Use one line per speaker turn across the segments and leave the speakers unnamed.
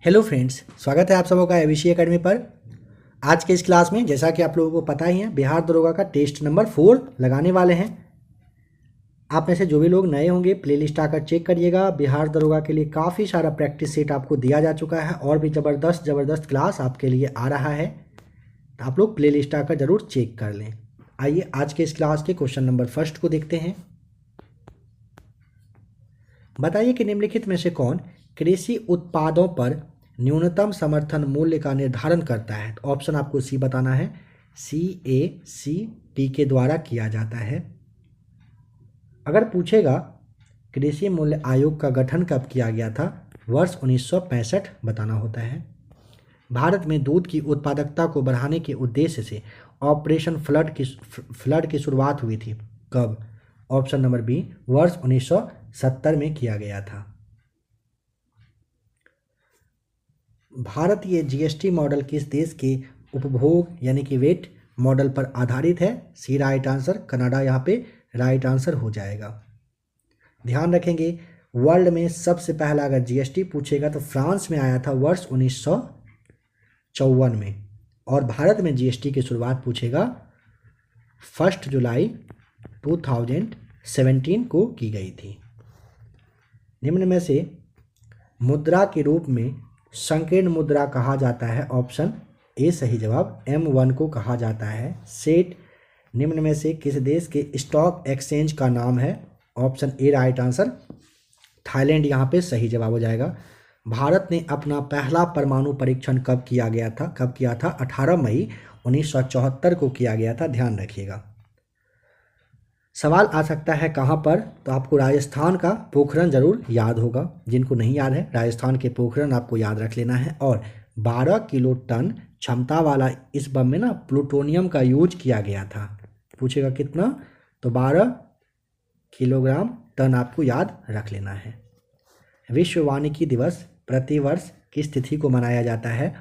Hello friends, स्वागत है आप सबों का एबीसी एकेडमी पर। आज के इस क्लास में जैसा कि आप लोगों को पता ही है, बिहार दरोगा का टेस्ट नंबर 4 लगाने वाले हैं। आप में से जो भी लोग नए होंगे प्लेलिस्ट आकर चेक करिएगा। बिहार दरोगा के लिए काफ़ी सारा प्रैक्टिस सेट आपको दिया जा चुका है और भी ज़बरदस्त क्लास आपके लिए आ रहा है, तो आप लोग प्लेलिस्ट आकर ज़रूर चेक कर लें। आइए आज के इस क्लास के क्वेश्चन नंबर फर्स्ट को देखते हैं। बताइए कि निम्नलिखित में से कौन कृषि उत्पादों पर न्यूनतम समर्थन मूल्य का निर्धारण करता है। तो ऑप्शन आपको सी बताना है। CACP के द्वारा किया जाता है। अगर पूछेगा कृषि मूल्य आयोग का गठन कब किया गया था, वर्ष 1965 बताना होता है। भारत में दूध की उत्पादकता को बढ़ाने के उद्देश्य से ऑपरेशन फ्लड की शुरुआत हुई थी, कब? ऑप्शन नंबर बी, वर्ष 1970 में किया गया था। भारतीय जीएसटी मॉडल किस देश के उपभोग यानी कि वेट मॉडल पर आधारित है? सी राइट आंसर, कनाडा यहाँ पे राइट आंसर हो जाएगा। ध्यान रखेंगे, वर्ल्ड में सबसे पहला अगर जीएसटी पूछेगा तो फ्रांस में आया था वर्ष 1954 में, और भारत में जीएसटी की शुरुआत पूछेगा 1 जुलाई 2017 को की गई थी। निम्न में से मुद्रा के रूप में संकीर्ण मुद्रा कहा जाता है। ऑप्शन ए सही जवाब, M1 को कहा जाता है। सेट निम्न में से किस देश के स्टॉक एक्सचेंज का नाम है? Option A right answer, Thailand यहाँ पे सही जवाब हो जाएगा। भारत ने अपना पहला परमाणु परीक्षण कब किया था? 18 मई 1974 को किया गया था, ध्यान रखिएगा। सवाल आ सकता है कहाँ पर, तो आपको राजस्थान का पोखरण जरूर याद होगा। जिनको नहीं याद है, राजस्थान के पोखरण आपको याद रख लेना है। और 12 किलो टन क्षमता वाला इस बम में ना प्लूटोनियम का यूज किया गया था। पूछेगा कितना, तो 12 किलोग्राम टन आपको याद रख लेना है। विश्व वानिकी दिवस प्रतिवर्ष किस तिथि को मनाया जाता है?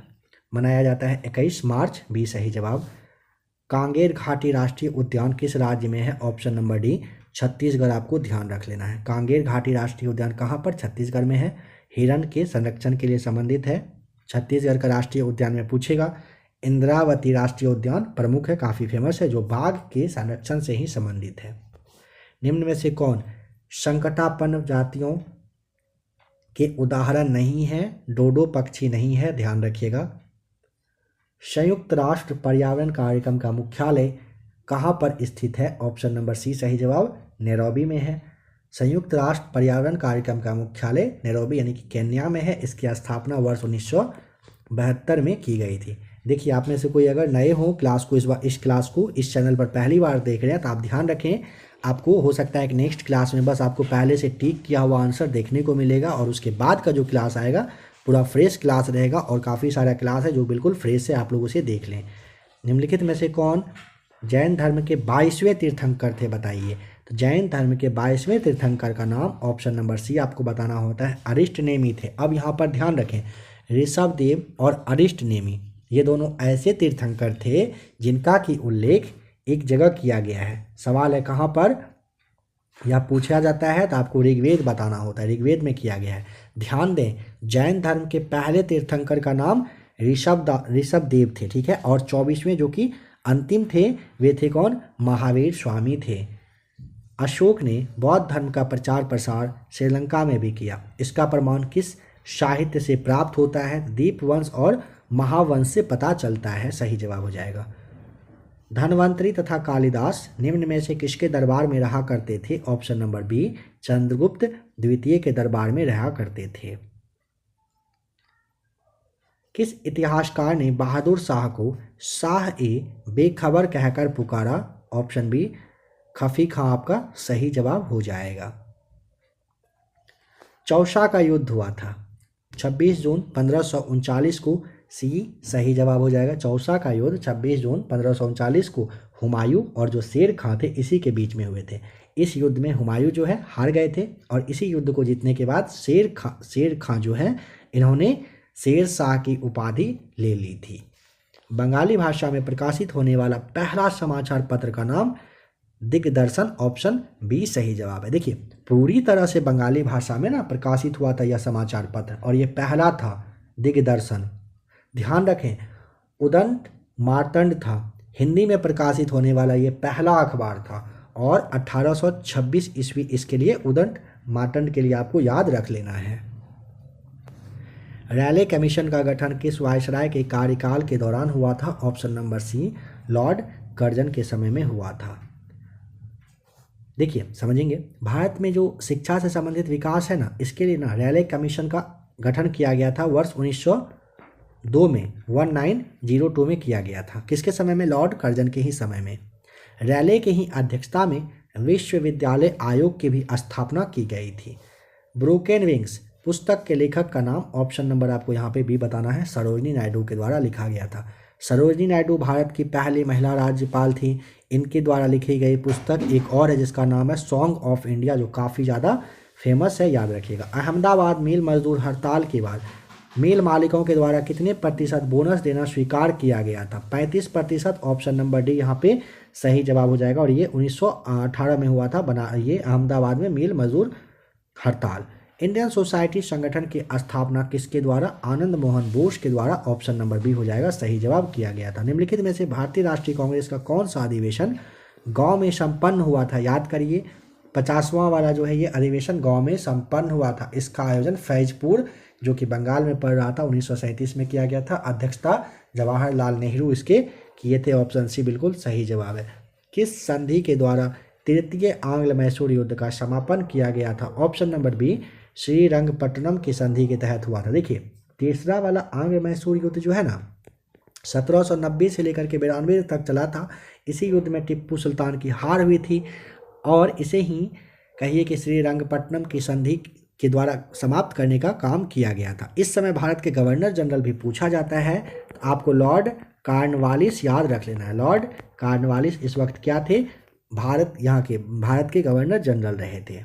मनाया जाता है 21 मार्च, भी सही जवाब। कांगेर घाटी राष्ट्रीय उद्यान किस राज्य में है? ऑप्शन नंबर डी, छत्तीसगढ़ आपको ध्यान रख लेना है। कांगेर घाटी राष्ट्रीय उद्यान कहाँ पर? छत्तीसगढ़ में है। हिरण के संरक्षण के लिए संबंधित है। छत्तीसगढ़ का राष्ट्रीय उद्यान में पूछेगा। इंद्रावती राष्ट्रीय उद्यान प्रमुख है, काफ़ी फेमस है, जो बाघ के संरक्षण से ही संबंधित है। निम्न में से कौन संकटापन्न जातियों के उदाहरण नहीं है? डोडो पक्षी नहीं है, ध्यान रखिएगा। संयुक्त राष्ट्र पर्यावरण कार्यक्रम का मुख्यालय कहाँ पर स्थित है? ऑप्शन नंबर सी सही जवाब, नैरोबी में है। संयुक्त राष्ट्र पर्यावरण कार्यक्रम का मुख्यालय नैरोबी यानी कि केन्या में है। इसकी स्थापना वर्ष 1972 में की गई थी। देखिए, आप में से कोई अगर नए हो क्लास को इस चैनल पर पहली बार देख रहे हैं तो आप ध्यान रखें, आपको हो सकता है कि नेक्स्ट क्लास में बस आपको पहले से टिक किया हुआ आंसर देखने को मिलेगा, और उसके बाद का जो क्लास आएगा पूरा फ्रेश क्लास रहेगा, और काफ़ी सारा क्लास है जो बिल्कुल फ्रेश है, आप लोग उसे देख लें। निम्नलिखित में से कौन जैन धर्म के 22वें तीर्थंकर थे? बताइए। तो जैन धर्म के 22वें तीर्थंकर का नाम ऑप्शन नंबर सी आपको बताना होता है, अरिष्ट नेमी थे। अब यहाँ पर ध्यान रखें, ऋषभ देव और अरिष्ट नेमी ये दोनों ऐसे तीर्थंकर थे जिनका की उल्लेख एक जगह किया गया है। सवाल है कहाँ पर, या पूछा जाता है तो आपको ऋग्वेद बताना होता है, ऋग्वेद में किया गया है। ध्यान दें, जैन धर्म के पहले तीर्थंकर का नाम ऋषभ देव थे, ठीक है। और 24वें जो कि अंतिम थे वे थे कौन? महावीर स्वामी थे। अशोक ने बौद्ध धर्म का प्रचार प्रसार श्रीलंका में भी किया। इसका प्रमाण किस साहित्य से प्राप्त होता है? दीपवंश और महावंश से पता चलता है, सही जवाब हो जाएगा। धनवंतरी तथा कालिदास निम्न में से किसके दरबार में रहा करते थे? ऑप्शन नंबर बी, चंद्रगुप्त द्वितीय के दरबार में रहा करते थे। किस इतिहासकार ने बहादुर शाह को शाह ए बेखबर कहकर पुकारा? ऑप्शन बी, खफी खां आपका सही जवाब हो जाएगा। चौसा का युद्ध हुआ था 26 जून 1539 को, सी सही जवाब हो जाएगा। चौसा का युद्ध 26 जून 1539 को हुमायूं और जो शेर खां थे इसी के बीच में हुए थे। इस युद्ध में हुमायूं जो है हार गए थे, और इसी युद्ध को जीतने के बाद शेर खां जो है इन्होंने शेर शाह की उपाधि ले ली थी। बंगाली भाषा में प्रकाशित होने वाला पहला समाचार पत्र का नाम दिग्दर्शन, ऑप्शन बी सही जवाब है। देखिए, पूरी तरह से बंगाली भाषा में ना प्रकाशित हुआ था यह समाचार पत्र, और ये पहला था दिग्दर्शन। ध्यान रखें, उदंत मार्तंड था हिंदी में प्रकाशित होने वाला ये पहला अखबार था और 1826 ईस्वी इसके लिए उदंत मार्तंड के लिए आपको याद रख लेना है। रैले कमीशन का गठन किस वायसराय के कार्यकाल के दौरान हुआ था? Option number C, Lord Curzon के समय में हुआ था। देखिए समझेंगे, भारत में जो शिक्षा से संबंधित विकास है ना, इसके लिए ना रैले कमीशन का गठन किया गया था वर्ष 1902 में, 1902 में किया गया था। किसके समय में? लॉर्ड कर्जन के ही समय में। रैले के ही अध्यक्षता में विश्वविद्यालय आयोग की भी स्थापना की गई थी। ब्रोकन विंग्स पुस्तक के लेखक का नाम? ऑप्शन नंबर आपको यहाँ पे भी बताना है, सरोजिनी नायडू के द्वारा लिखा गया था। सरोजिनी नायडू भारत की पहली महिला राज्यपाल थी। इनके द्वारा लिखी गई पुस्तक एक और है जिसका नाम है सॉन्ग ऑफ इंडिया, जो काफ़ी ज़्यादा फेमस है, याद रखिएगा। अहमदाबाद मिल मजदूर हड़ताल के बाद मिल मालिकों के द्वारा कितने प्रतिशत बोनस देना स्वीकार किया गया था? 35%। ऑप्शन नंबर डी यहाँ पे सही जवाब हो जाएगा। और ये 1918 में हुआ था, बना ये अहमदाबाद में मिल मजदूर हड़ताल। इंडियन सोसाइटी संगठन की स्थापना किसके द्वारा? आनंद मोहन बोस के द्वारा। ऑप्शन नंबर बी हो जाएगा, सही जवाब किया गया था। निम्नलिखित में से भारतीय राष्ट्रीय कांग्रेस का कौन सा अधिवेशन गांव में संपन्न हुआ था? याद करिए, 50वां वाला जो है ये अधिवेशन गांव में संपन्न हुआ था। इसका आयोजन फैजपुर जो कि बंगाल में पड़ रहा था 1937 में किया गया था। अध्यक्षता जवाहरलाल नेहरू इसके किए थे। ऑप्शन सी बिल्कुल सही जवाब है। किस संधि के द्वारा तृतीय आंग्ल मैसूर युद्ध का समापन किया गया था? ऑप्शन नंबर बी, श्रीरंगपट्टनम की संधि के तहत हुआ था। देखिए, तीसरा वाला आंग्ल मैसूर युद्ध जो है ना, 1790 से लेकर के 92 तक चला था। इसी युद्ध में टिप्पू सुल्तान की हार हुई थी और इसे ही कहिए कि श्रीरंगपट्टनम की संधि के द्वारा समाप्त करने का काम किया गया था। इस समय भारत के गवर्नर जनरल भी पूछा जाता है, तो आपको लॉर्ड कॉर्नवालिस याद रख लेना है। लॉर्ड कॉर्नवालिस इस वक्त क्या थे? भारत के गवर्नर जनरल रहे थे।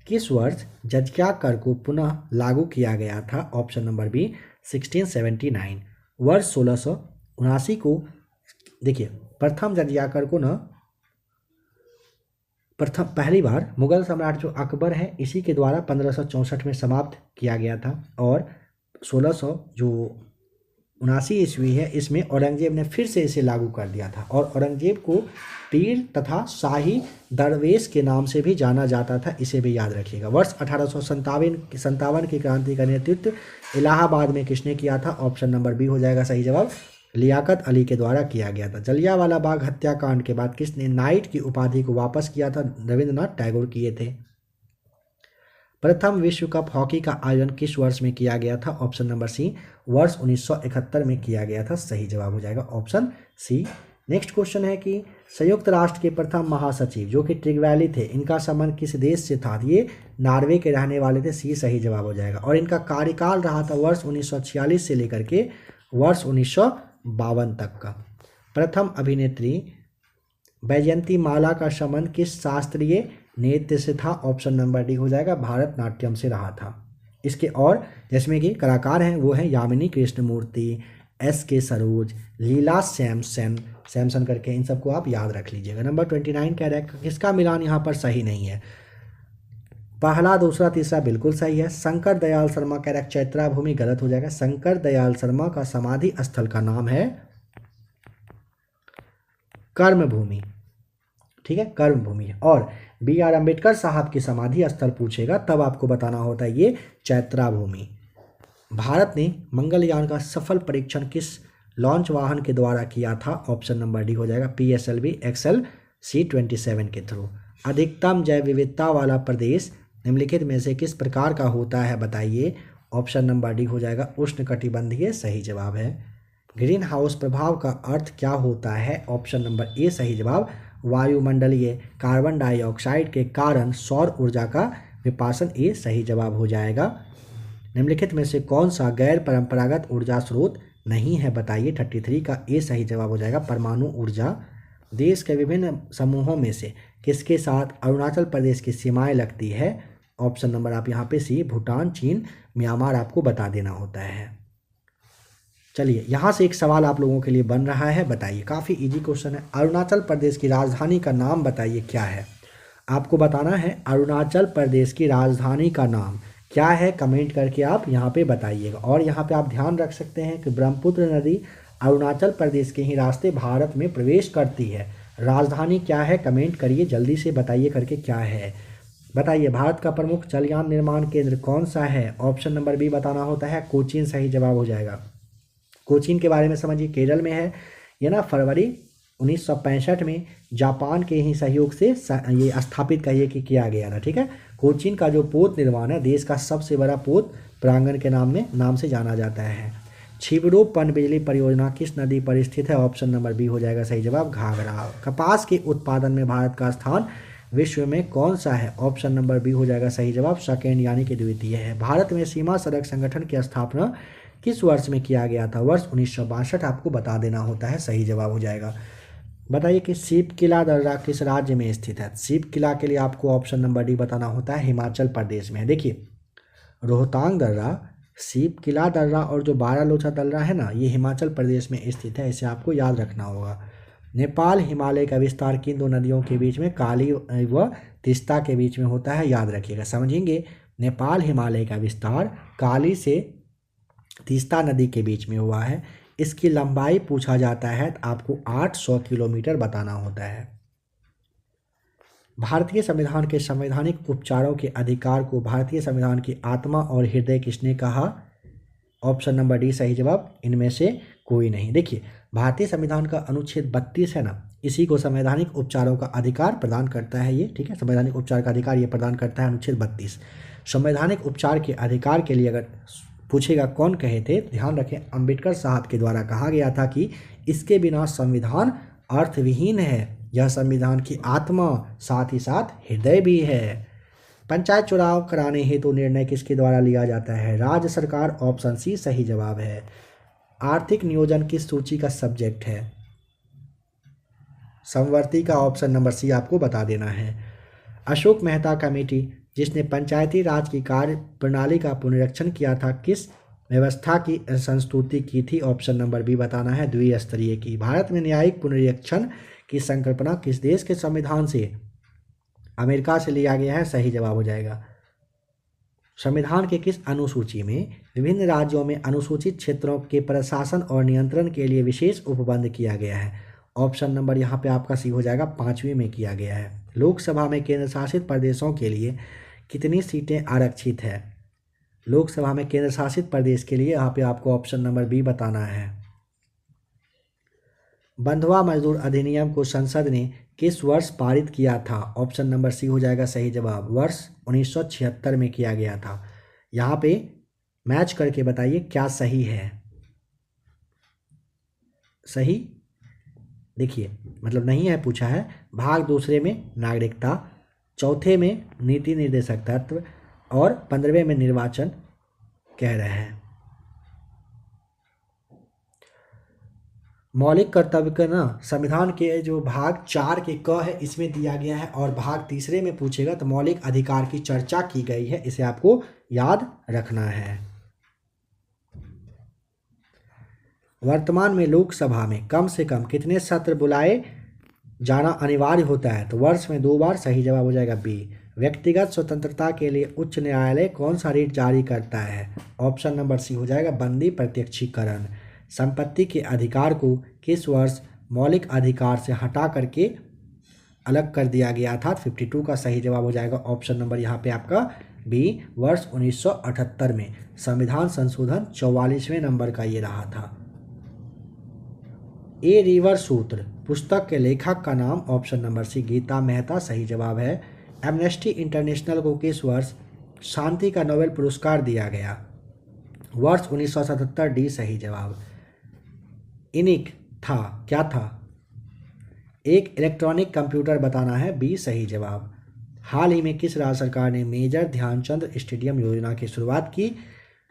किस वर्ष जजिया कर को पुनः लागू किया गया था? Option number B, 1679। वर्ष 1679 को देखिए, प्रथम जजिया कर को पहली बार मुगल सम्राट जो अकबर है इसी के द्वारा 1564 में समाप्त किया गया था और 1679 ईस्वी है इसमें औरंगजेब ने फिर से इसे लागू कर दिया था। और औरंगजेब को पीर तथा शाही दरवेश के नाम से भी जाना जाता था, इसे भी याद रखिएगा। वर्ष 1857 की क्रांति का नेतृत्व इलाहाबाद में किसने किया था? ऑप्शन नंबर बी हो जाएगा सही जवाब, लियाकत अली के द्वारा किया गया था। जलियांवाला बाग हत्याकांड के बाद किसने नाइट की उपाधि को वापस किया था? रविंद्रनाथ टैगोर किए थे। प्रथम विश्व कप हॉकी का आयोजन किस वर्ष में किया गया था? ऑप्शन नंबर सी, वर्ष 1971 में किया गया था, सही जवाब हो जाएगा ऑप्शन सी। नेक्स्ट क्वेश्चन है कि संयुक्त राष्ट्र के प्रथम महासचिव जो कि ट्रिगवैली थे, इनका संबंध किस देश से था? ये नॉर्वे के रहने वाले थे, सी सही जवाब हो जाएगा। और इनका कार्यकाल रहा था वर्ष 1946 से लेकर के वर्ष 1952 तक का। प्रथम अभिनेत्री वैजयंती माला का संबंध किस शास्त्रीय नृत्य से था? ऑप्शन नंबर डी हो जाएगा, भारतनाट्यम से रहा था। इसके और जिसमें कि कलाकार हैं वो हैं यामिनी कृष्णमूर्ति, SK सरोज, लीला सैमसन करके, इन सबको आप याद रख लीजिएगा। नंबर 29 कह रहा है किसका मिलान यहाँ पर सही नहीं है? पहला, दूसरा, तीसरा बिल्कुल सही है। शंकर दयाल शर्मा कह रहा है चैत्रा भूमि, गलत हो जाएगा। शंकर दयाल शर्मा का समाधि स्थल का नाम है कर्मभूमि, ठीक है, कर्मभूमि है। और BR अम्बेडकर साहब की समाधि स्थल पूछेगा तब आपको बताना होता है ये चैत्रा भूमि। भारत ने मंगलयान का सफल परीक्षण किस लॉन्च वाहन के द्वारा किया था? ऑप्शन नंबर डी हो जाएगा, PSLV XL-C-27 के थ्रू। अधिकतम जैव विविधता वाला प्रदेश निम्नलिखित में से किस प्रकार का होता है बताइए? ऑप्शन नंबर डी हो जाएगा, उष्णकटिबंधीय, सही जवाब है। ग्रीन हाउस प्रभाव का अर्थ क्या होता है? ऑप्शन नंबर ए सही जवाब, वायुमंडलीय कार्बन डाइऑक्साइड के कारण सौर ऊर्जा का विपासन, ए सही जवाब हो जाएगा। निम्नलिखित में से कौन सा गैर परंपरागत ऊर्जा स्रोत नहीं है बताइए? 33 का ए सही जवाब हो जाएगा, परमाणु ऊर्जा। देश के विभिन्न समूहों में से किसके साथ अरुणाचल प्रदेश की सीमाएं लगती है? ऑप्शन नंबर आप यहाँ पे सी, भूटान, चीन, म्यांमार आपको बता देना होता है। चलिए यहाँ से एक सवाल आप लोगों के लिए बन रहा है, बताइए, काफ़ी इजी क्वेश्चन है। अरुणाचल प्रदेश की राजधानी का नाम बताइए क्या है? आपको बताना है अरुणाचल प्रदेश की राजधानी का नाम क्या है कमेंट करके आप यहाँ पे बताइएगा। और यहाँ पे आप ध्यान रख सकते हैं कि ब्रह्मपुत्र नदी अरुणाचल प्रदेश के ही रास्ते भारत में प्रवेश करती है। राजधानी क्या है कमेंट करिए, जल्दी से बताइए करके क्या है। बताइए भारत का प्रमुख जलयान निर्माण केंद्र कौन सा है? ऑप्शन नंबर बी बताना होता है, कोचीन सही जवाब हो जाएगा। कोचीन के बारे में समझिए, केरल में है। ये ना फरवरी 1965 में जापान के ही सहयोग से ये स्थापित कहिए कि किया गया था। ठीक है, कोचीन का जो पोत निर्माण है देश का सबसे बड़ा पोत प्रांगण के नाम से जाना जाता है। छिबरो पनबिजली परियोजना किस नदी पर स्थित है? ऑप्शन नंबर बी हो जाएगा सही जवाब, घाघरा। कपास के उत्पादन में भारत का स्थान विश्व में कौन सा है? ऑप्शन नंबर बी हो जाएगा सही जवाब, सेकेंड यानी कि द्वितीय है। भारत में सीमा सड़क संगठन की स्थापना किस वर्ष में किया गया था? वर्ष 1962 आपको बता देना होता है, सही जवाब हो जाएगा। बताइए कि सीप किला दर्रा किस राज्य में स्थित है? सीप किला के लिए आपको ऑप्शन नंबर डी बताना होता है, हिमाचल प्रदेश में है। देखिए रोहतांग दर्रा, सीप किला दर्रा और जो बारालोचा दर्रा है ना, ये हिमाचल प्रदेश में स्थित है, इसे आपको याद रखना होगा। नेपाल हिमालय का विस्तार किन दो नदियों के बीच में, काली व तीस्ता के बीच में होता है? याद रखिएगा, समझेंगे। नेपाल हिमालय का विस्तार काली से तीस्ता नदी के बीच में हुआ है। इसकी लंबाई पूछा जाता है तो आपको 800 किलोमीटर बताना होता है। भारतीय संविधान के संवैधानिक उपचारों के अधिकार को भारतीय संविधान की आत्मा और हृदय किसने कहा? ऑप्शन नंबर डी सही जवाब, इनमें से कोई नहीं। देखिए भारतीय संविधान का अनुच्छेद 32 है ना, इसी को संवैधानिक उपचारों का अधिकार प्रदान करता है ये। ठीक है, संवैधानिक उपचार का अधिकार ये प्रदान करता है अनुच्छेद 32। संवैधानिक उपचार के अधिकार के लिए अगर पूछेगा कौन कहे थे, ध्यान रखें अंबेडकर साहब के द्वारा कहा गया था कि इसके बिना संविधान अर्थविहीन है, यह संविधान की आत्मा साथ ही साथ हृदय भी है। पंचायत चुनाव कराने हेतु निर्णय किसके द्वारा लिया जाता है? राज्य सरकार, ऑप्शन सी सही जवाब है। आर्थिक नियोजन किस सूची का सब्जेक्ट है? समवर्ती का ऑप्शन नंबर सी आपको बता देना है। अशोक मेहता कमेटी जिसने पंचायती राज की कार्य प्रणाली का पुनरीक्षण किया था, किस व्यवस्था की संस्तुति की थी? ऑप्शन नंबर बी बताना है, द्विस्तरीय की। भारत में न्यायिक पुनरीक्षण की संकल्पना किस देश के संविधान से? अमेरिका से लिया गया है, सही जवाब हो जाएगा। संविधान के किस अनुसूची में विभिन्न राज्यों में अनुसूचित क्षेत्रों के प्रशासन और नियंत्रण के लिए विशेष उपबंध किया गया है? ऑप्शन नंबर यहाँ पे आपका सी हो जाएगा, 5वीं में किया गया है। लोकसभा में केंद्र शासित प्रदेशों के लिए कितनी सीटें आरक्षित है? लोकसभा में केंद्र शासित प्रदेश के लिए यहाँ पे आपको ऑप्शन नंबर बी बताना है। बंधुआ मजदूर अधिनियम को संसद ने किस वर्ष पारित किया था? ऑप्शन नंबर सी हो जाएगा सही जवाब, वर्ष 1976 में किया गया था। यहाँ पे मैच करके बताइए क्या सही है। सही देखिए मतलब नहीं है पूछा है। भाग दूसरे में नागरिकता, चौथे में नीति निर्देशक तत्व और 15वें में निर्वाचन कह रहे हैं। मौलिक कर्तव्य का ना संविधान के जो भाग 4 के क है इसमें दिया गया है, और भाग तीसरे में पूछेगा तो मौलिक अधिकार की चर्चा की गई है, इसे आपको याद रखना है। वर्तमान में लोकसभा में कम से कम कितने सत्र बुलाए जाना अनिवार्य होता है? तो वर्ष में 2 बार, सही जवाब हो जाएगा बी। व्यक्तिगत स्वतंत्रता के लिए उच्च न्यायालय कौन सा रिट जारी करता है? ऑप्शन नंबर सी हो जाएगा, बंदी प्रत्यक्षीकरण। संपत्ति के अधिकार को किस वर्ष मौलिक अधिकार से हटा करके अलग कर दिया गया था? 52 का सही जवाब हो जाएगा ऑप्शन नंबर यहाँ पे आपका बी, वर्ष 1978 में। संविधान संशोधन 44वें नंबर का ये रहा था। ए रिवर सूत्र पुस्तक के लेखक का नाम? Option number C, Gita Mehta, सही जवाब है। एमनेस्टी इंटरनेशनल को किस वर्ष शांति का नोबेल पुरस्कार दिया गया? वर्ष 1977, डी सही जवाब। इनिक था क्या था? एक इलेक्ट्रॉनिक कंप्यूटर बताना है, बी सही जवाब। हाल ही में किस राज्य सरकार ने मेजर ध्यानचंद स्टेडियम योजना की शुरुआत की?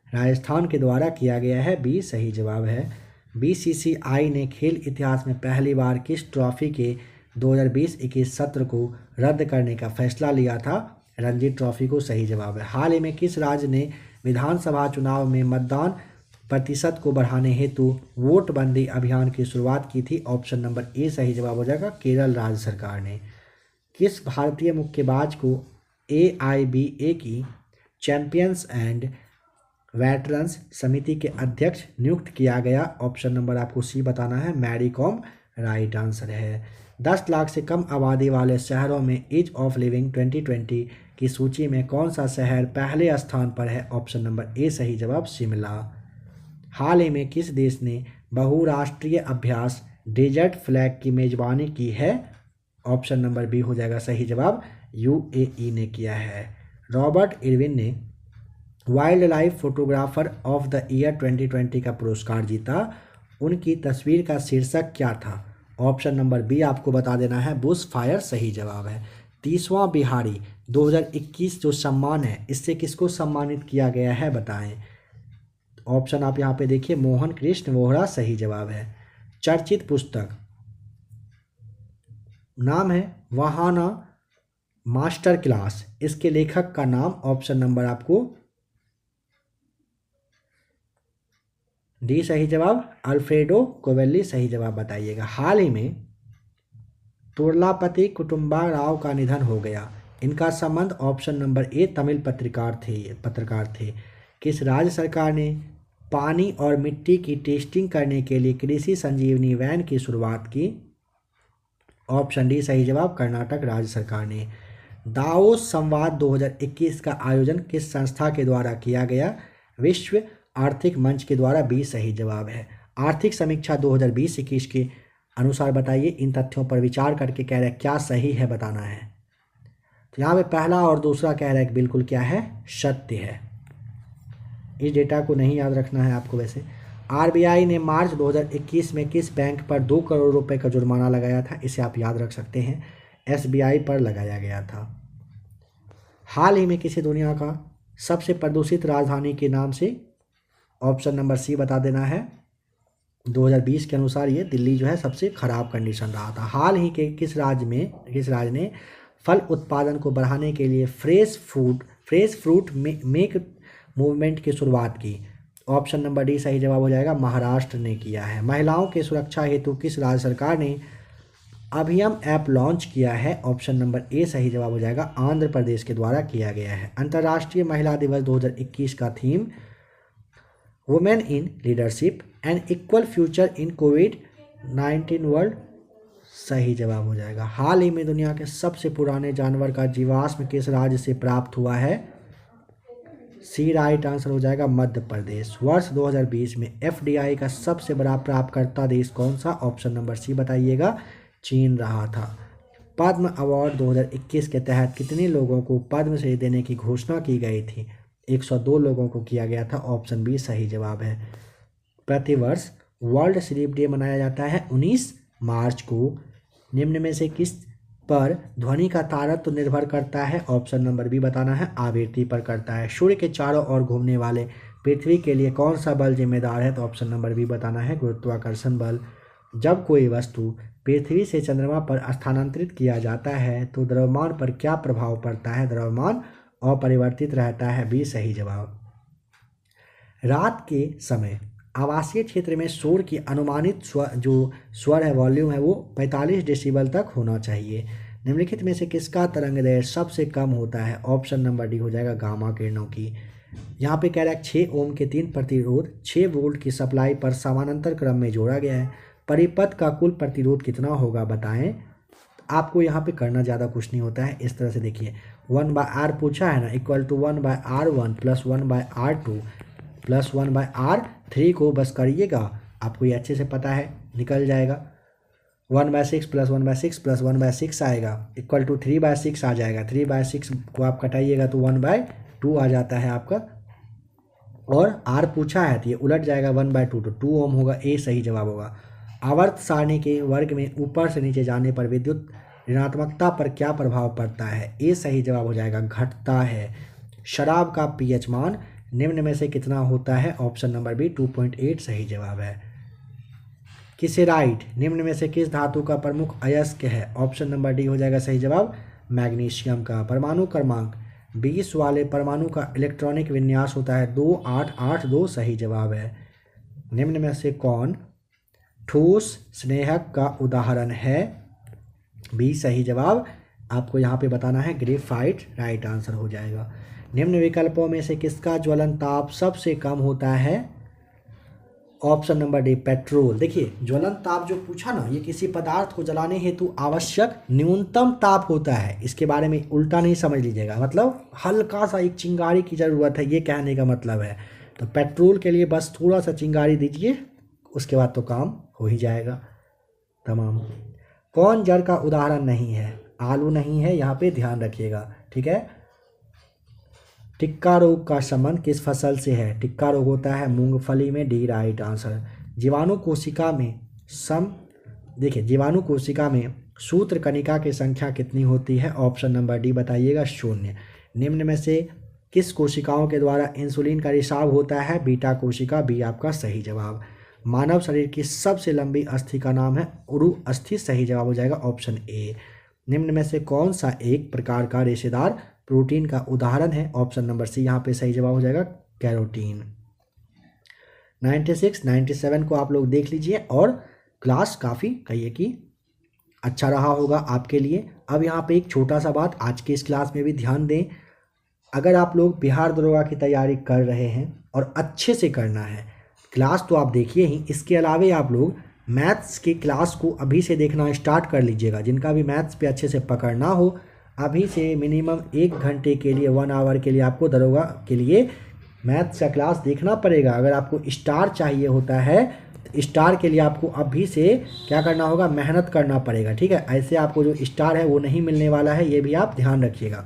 राजस्थान के द्वारा किया गया है, बी सही जवाब है। बीसीसीआई ने खेल इतिहास में पहली बार किस ट्रॉफी के 2020-21 सत्र को रद्द करने का फैसला लिया था? रणजी ट्रॉफी को, सही जवाब है। हाल ही में किस राज्य ने विधानसभा चुनाव में मतदान प्रतिशत को बढ़ाने हेतु वोटबंदी अभियान की शुरुआत की थी? ऑप्शन नंबर ए सही जवाब हो जाएगा, केरल राज्य सरकार ने। किस भारतीय मुक्केबाज को AIBA की चैंपियंस एंड वेटरन्स समिति के अध्यक्ष नियुक्त किया गया? ऑप्शन नंबर आपको सी बताना है, मैरी कॉम राइट आंसर है। 10 लाख से कम आबादी वाले शहरों में ईज ऑफ लिविंग 2020 की सूची में कौन सा शहर पहले स्थान पर है? ऑप्शन नंबर ए सही जवाब शिमला। हाल ही में किस देश ने बहुराष्ट्रीय अभ्यास डेजर्ट फ्लैग की मेजबानी की है? ऑप्शन नंबर बी हो जाएगा सही जवाब, यूएई ने किया है। रॉबर्ट इरविन ने wild life photographer of the year 2020 का पुरस्कार जीता। उनकी तस्वीर का शीर्षक क्या था? ऑप्शन नंबर बी आपको बता देना है, बुश फायर सही जवाब है। 30वां बिहारी 2021 जो सम्मान है, इससे किसको सम्मानित किया गया है बताएं? ऑप्शन आप यहाँ पे देखिए, मोहन कृष्ण वोहरा सही जवाब है। चर्चित पुस्तक नाम है वहाना मास्टर क्लास, इसके लेखक का नाम? ऑप्शन नंबर आपको डी सही जवाब, अल्फ्रेडो कोवेल्ली सही जवाब बताइएगा। हाल ही में तुर्लापति कुटुंबा राव का निधन हो गया। इनका संबंध? ऑप्शन नंबर ए तमिल पत्रकार थे। किस राज्य सरकार ने पानी और मिट्टी की टेस्टिंग करने के लिए कृषि संजीवनी वैन की शुरुआत की? ऑप्शन डी सही जवाब, कर्नाटक राज्य सरकार ने। दावोस संवाद 2021 का आयोजन किस संस्था के द्वारा किया गया? विश्व आर्थिक मंच के द्वारा, बी सही जवाब है। आर्थिक समीक्षा 2020-21 के अनुसार बताइए, इन तथ्यों पर विचार करके कह रहे हैं क्या सही है बताना है। तो यहाँ पे पहला और दूसरा कह रहे हैं बिल्कुल क्या है, सत्य है। इस डेटा को नहीं याद रखना है आपको। वैसे आरबीआई ने मार्च 2021 में किस बैंक पर 2 करोड़ रुपए का जुर्माना लगाया था? इसे आप याद रख सकते हैं, एसबीआई पर लगाया गया था। हाल ही में किसी दुनिया का सबसे प्रदूषित राजधानी के नाम से? ऑप्शन नंबर सी बता देना है। 2020 के अनुसार ये दिल्ली जो है सबसे खराब कंडीशन रहा था। हाल ही के किस राज्य ने फल उत्पादन को बढ़ाने के लिए फ्रेश फ्रूट मेक मूवमेंट की शुरुआत की? ऑप्शन नंबर डी सही जवाब हो जाएगा, महाराष्ट्र ने किया है। महिलाओं की सुरक्षा हेतु किस राज्य सरकार ने अभियम ऐप लॉन्च किया है? ऑप्शन नंबर ए सही जवाब हो जाएगा, आंध्र प्रदेश के द्वारा किया गया है। अंतर्राष्ट्रीय महिला दिवस 2021 का theme women in leadership and equal future in covid world, सही जवाब हो जाएगा। हाल ही में दुनिया के सबसे पुराने जानवर का जीवाश्म किस राज्य से प्राप्त हुआ है? सी राइट आंसर हो जाएगा, मध्य प्रदेश। वर्ष 2020 में एफडीआई का सबसे बड़ा प्राप्तकर्ता देश कौन सा? ऑप्शन नंबर सी बताइएगा, चीन रहा था। पद्म अवार्ड 2021 के तहत कितने लोगों को पद्मश्री देने की घोषणा की गई थी? 102 लोगों को किया गया था, ऑप्शन बी सही जवाब है। प्रतिवर्ष वर्ल्ड स्लीप डे मनाया जाता है 19 मार्च को। निम्न में से किस पर ध्वनि का तारतम्य निर्भर करता है? ऑप्शन नंबर बी बताना है, आवृत्ति पर करता है। सूर्य के चारों ओर घूमने वाले पृथ्वी के लिए कौन सा बल जिम्मेदार है? तो ऑप्शन नंबर बी बताना है, गुरुत्वाकर्षण बल। जब कोई वस्तु पृथ्वी से चंद्रमा पर स्थानांतरित किया जाता है तो द्रव्यमान पर क्या प्रभाव पड़ता है? द्रव्यमान अपरिवर्तित रहता है, बी सही जवाब। रात के समय आवासीय क्षेत्र में शोर की अनुमानित स्वर है, वॉल्यूम है, वो 45 डेसिबल तक होना चाहिए। निम्नलिखित में से किसका तरंगदैर्घ्य सबसे कम होता है? ऑप्शन नंबर डी हो जाएगा, गामा किरणों की। यहाँ पे कह रहा है 6 ओम के 3 प्रतिरोध 6 वोल्ट की सप्लाई पर समानांतर क्रम में जोड़ा गया है। परिपथ का कुल प्रतिरोध कितना होगा बताएं? आपको यहाँ पे करना ज़्यादा कुछ नहीं होता है। इस तरह से देखिए, 1/r पूछा है ना, equal to 1/r1 plus 1/r2 plus 1/r3 को बस करिएगा, आपको ये अच्छे से पता है, निकल जाएगा। 1/6 प्लस 1/6 प्लस 1/6 आएगा, इक्वल टू 3/6 आ जाएगा। 3/6 को आप कटाइएगा तो 1/2 आ जाता है आपका। और r पूछा है तो ये उलट जाएगा 1/2 तो 2 ओम होगा, ए सही जवाब होगा। आवर्त सारणी के वर्ग में ऊपर से नीचे जाने पर विद्युत ऋणात्मकता पर क्या प्रभाव पड़ता है? ए सही जवाब हो जाएगा, घटता है। शराब का पीएच मान निम्न में से कितना होता है? ऑप्शन नंबर बी 2.8 सही जवाब है। किसेराइट निम्न में से किस धातु का प्रमुख अयस्क है? ऑप्शन नंबर डी हो जाएगा सही जवाब, मैग्नीशियम का। परमाणु क्रमांक 20 वाले परमाणु का इलेक्ट्रॉनिक विन्यास होता है 2882, सही जवाब है। निम्न में से कौन ठोस स्नेहक का उदाहरण है? बी सही जवाब, आपको यहाँ पे बताना है, ग्रेफाइट राइट आंसर हो जाएगा। निम्न विकल्पों में से किसका ज्वलन ताप सबसे कम होता है? Option number D petrol. देखिए ज्वलन ताप जो पूछा ना, ये किसी पदार्थ को जलाने हेतु आवश्यक न्यूनतम ताप होता है। इसके बारे में उल्टा नहीं समझ लीजिएगा, मतलब हल्का सा एक चिंगारी की ज़रूरत है, ये कहने का मतलब है। तो पेट्रोल के लिए बस थोड़ा सा चिंगारी दीजिए, उसके बाद तो काम हो ही जाएगा तमाम। कौन जड़ का उदाहरण नहीं है? आलू नहीं है, यहाँ पे ध्यान रखिएगा, ठीक है। टिक्का रोग का संबंध किस फसल से है? टिक्का रोग होता है मूंगफली में, डी राइट आंसर। जीवाणु कोशिका में देखिए जीवाणु कोशिका में सूत्र कणिका की संख्या कितनी होती है? ऑप्शन नंबर डी बताइएगा, 0। निम्न में से किस कोशिकाओं के द्वारा इंसुलिन का रिसाव होता है? बीटा कोशिका, बी आपका सही जवाब। मानव शरीर की सबसे लंबी अस्थि का नाम है उरु अस्थि, सही जवाब हो जाएगा ऑप्शन ए। निम्न में से कौन सा एक प्रकार का रेशेदार प्रोटीन का उदाहरण है? ऑप्शन नंबर सी यहाँ पे सही जवाब हो जाएगा कैरोटीन। 96, 97 को आप लोग देख लीजिए और क्लास काफ़ी कहिए कि अच्छा रहा होगा आपके लिए। अब यहाँ पे एक छोटा सा बात आज की इस क्लास में भी ध्यान दें, अगर आप लोग बिहार दरोगा की तैयारी कर रहे हैं और अच्छे से करना है, क्लास तो आप देखिए ही, इसके अलावे आप लोग मैथ्स की क्लास को अभी से देखना स्टार्ट कर लीजिएगा। जिनका भी मैथ्स पे अच्छे से पकड़ना हो, अभी से मिनिमम 1 घंटे के लिए 1 आवर के लिए आपको दरोगा के लिए मैथ्स का क्लास देखना पड़ेगा। अगर आपको स्टार चाहिए होता है तो स्टार के लिए आपको अभी से क्या करना होगा? मेहनत करना पड़ेगा, ठीक है। ऐसे आपको जो स्टार है वो नहीं मिलने वाला है, ये भी आप ध्यान रखिएगा।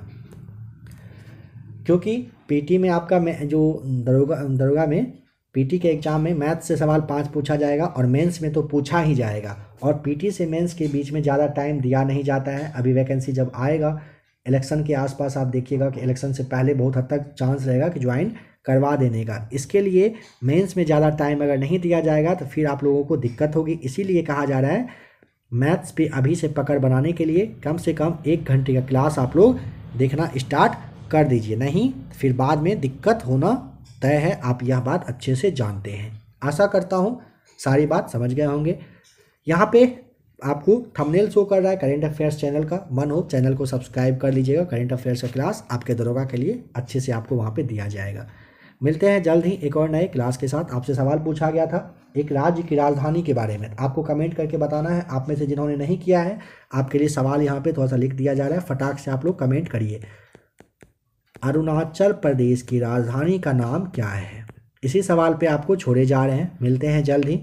क्योंकि पीटी में आपका जो दरोगा में पीटी के एग्ज़ाम में मैथ्स से सवाल 5 पूछा जाएगा और मेंस में तो पूछा ही जाएगा, और पीटी से मेंस के बीच में ज़्यादा टाइम दिया नहीं जाता है। अभी वैकेंसी जब आएगा इलेक्शन के आसपास, आप देखिएगा कि इलेक्शन से पहले बहुत हद तक चांस रहेगा कि ज्वाइन करवा देने का। इसके लिए मेंस में ज़्यादा टाइम अगर नहीं दिया जाएगा तो फिर आप लोगों को दिक्कत होगी। इसीलिए कहा जा रहा है मैथ्स पे अभी से पकड़ बनाने के लिए कम से कम 1 घंटे का क्लास आप लोग देखना स्टार्ट कर दीजिए, नहीं फिर बाद में दिक्कत होना तय है। आप यह बात अच्छे से जानते हैं। आशा करता हूँ सारी बात समझ गए होंगे। यहाँ पे आपको थंबनेल शो कर रहा है करेंट अफेयर्स चैनल का, मन हो चैनल को सब्सक्राइब कर लीजिएगा। करेंट अफेयर्स का क्लास आपके दरोगा के लिए अच्छे से आपको वहाँ पे दिया जाएगा। मिलते हैं जल्द ही एक और नए क्लास के साथ। आपसे सवाल पूछा गया था एक राज्य की राजधानी के बारे में, आपको कमेंट करके बताना है। आप में से जिन्होंने नहीं किया है, आपके लिए सवाल यहाँ पे थोड़ा सा लिख दिया जा रहा है, फटाक से आप लोग कमेंट करिए। अरुणाचल प्रदेश की राजधानी का नाम क्या है? इसी सवाल पे आपको छोड़े जा रहे हैं। मिलते हैं जल्द ही।